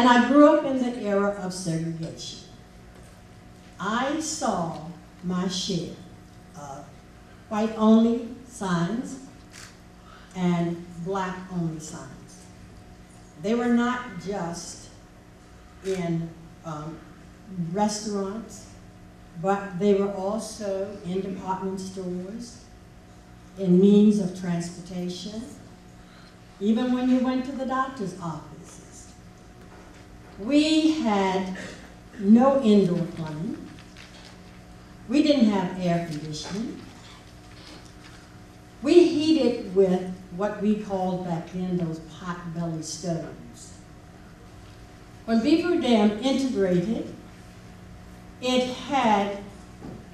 And I grew up in the era of segregation. I saw my share of white-only signs and black-only signs. They were not just in restaurants, but they were also in department stores, in means of transportation, even when you went to the doctor's offices. We had no indoor plumbing. We didn't have air conditioning. We heated with what we called back then those pot-belly stoves. When Beaver Dam integrated, it had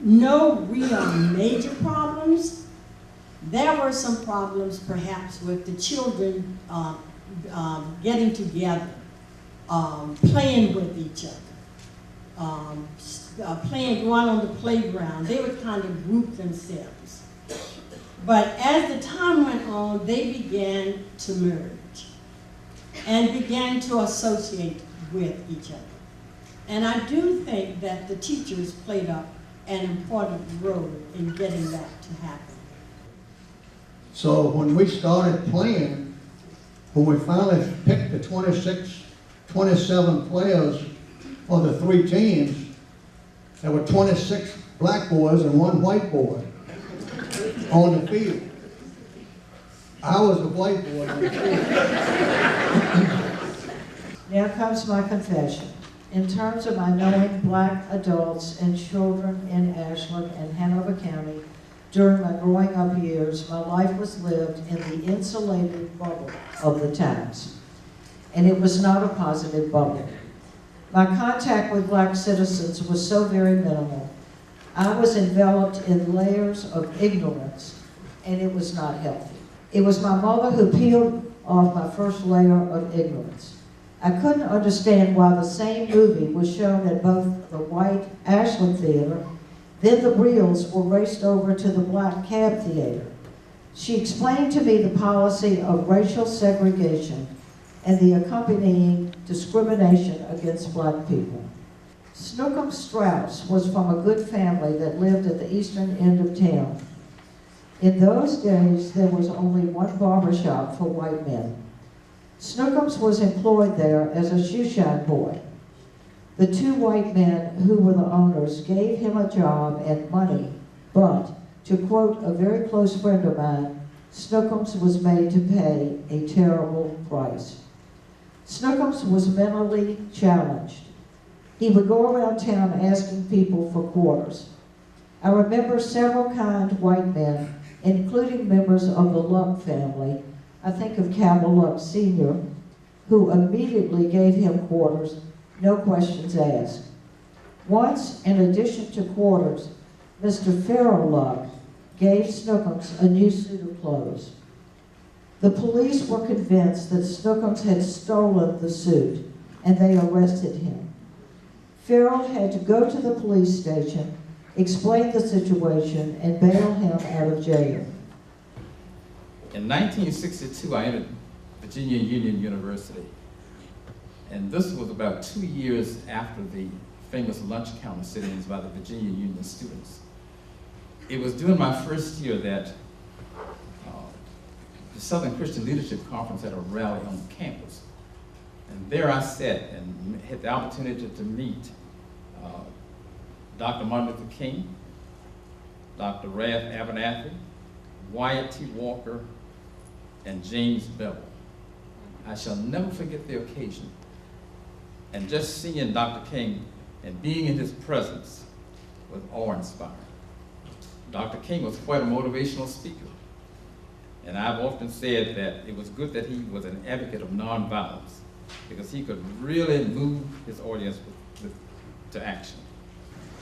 no real major problems. There were some problems perhaps with the children getting together, playing with each other, going on the playground. They would kind of group themselves. But as the time went on, they began to merge and began to associate with each other. And I do think that the teachers played an important role in getting that to happen. So when we started playing, when we finally picked the 27 players for the 3 teams, there were 26 black boys and 1 white boy on the field. I was the white boy on the field. Now comes my confession. In terms of my knowing black adults and children in Ashland and Hanover County, during my growing up years, my life was lived in the insulated bubble of the times. And it was not a positive bubble. My contact with black citizens was so very minimal. I was enveloped in layers of ignorance, and it was not healthy. It was my mother who peeled off my first layer of ignorance. I couldn't understand why the same movie was shown at both the white Ashland Theater, then the reels were raced over to the black Cab Theater. She explained to me the policy of racial segregation and the accompanying discrimination against black people. Snookum Strauss was from a good family that lived at the eastern end of town. In those days, there was only one barbershop for white men. Snookums was employed there as a shoeshine boy. The 2 white men who were the owners gave him a job and money, but, to quote a very close friend of mine, Snookums was made to pay a terrible price. Snookums was mentally challenged. He would go around town asking people for quarters. I remember several kind white men, including members of the Luck family, I think of Cabell Luck Sr., who immediately gave him quarters, no questions asked. Once, in addition to quarters, Mr. Farrell Luck gave Snookums a new suit of clothes. The police were convinced that Snookums had stolen the suit, and they arrested him. Farrell had to go to the police station, explain the situation, and bail him out of jail. In 1962, I entered Virginia Union University, and this was about 2 years after the famous lunch counter sit-ins by the Virginia Union students. It was during my first year that the Southern Christian Leadership Conference had a rally on campus, and there I sat and had the opportunity to meet Dr. Martin Luther King, Dr. Ralph Abernathy, Wyatt T. Walker, and James Bevel. I shall never forget the occasion. And just seeing Dr. King and being in his presence was awe-inspiring. Dr. King was quite a motivational speaker. And I've often said that it was good that he was an advocate of nonviolence, because he could really move his audience to action.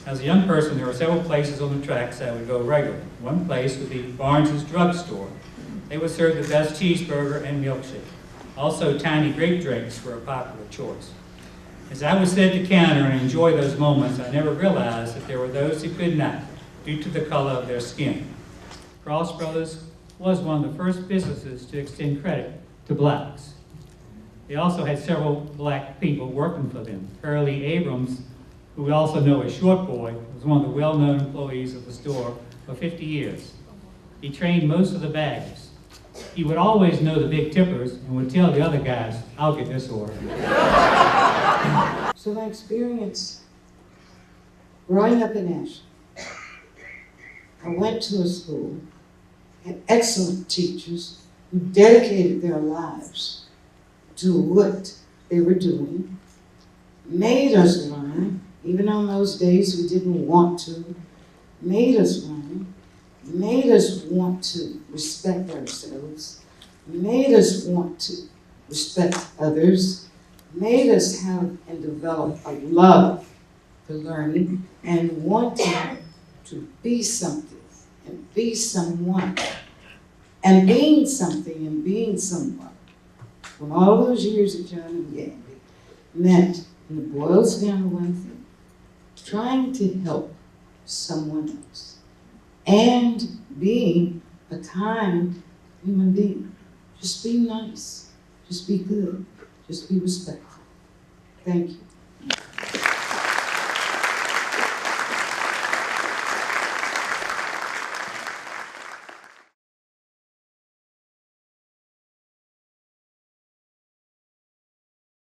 As a young person, there were several places on the tracks I would go regularly. One place would be Barnes's Drug Store. They would serve the best cheeseburger and milkshake. Also, tiny grape drinks were a popular choice. As I would sit at the counter and enjoy those moments, I never realized that there were those who could not, due to the color of their skin. Cross Brothers was one of the first businesses to extend credit to blacks. They also had several black people working for them. Curly Abrams, who we also know as Short Boy, was one of the well-known employees of the store for 50 years. He trained most of the baggers. He would always know the big tippers and would tell the other guys, "I'll get this order." So my experience growing up in Ashland, I went to a school, had excellent teachers who dedicated their lives to what they were doing, made us learn, even on those days we didn't want to, made us learn, made us want to respect ourselves, made us want to respect others, made us have and develop a love for learning and wanting to be something and be someone and being something and being someone. From all those years at John and Gandhi meant, when it boils down to one thing, trying to help someone else and being a kind human being. Just be nice, just be good, just be respectful. Thank you.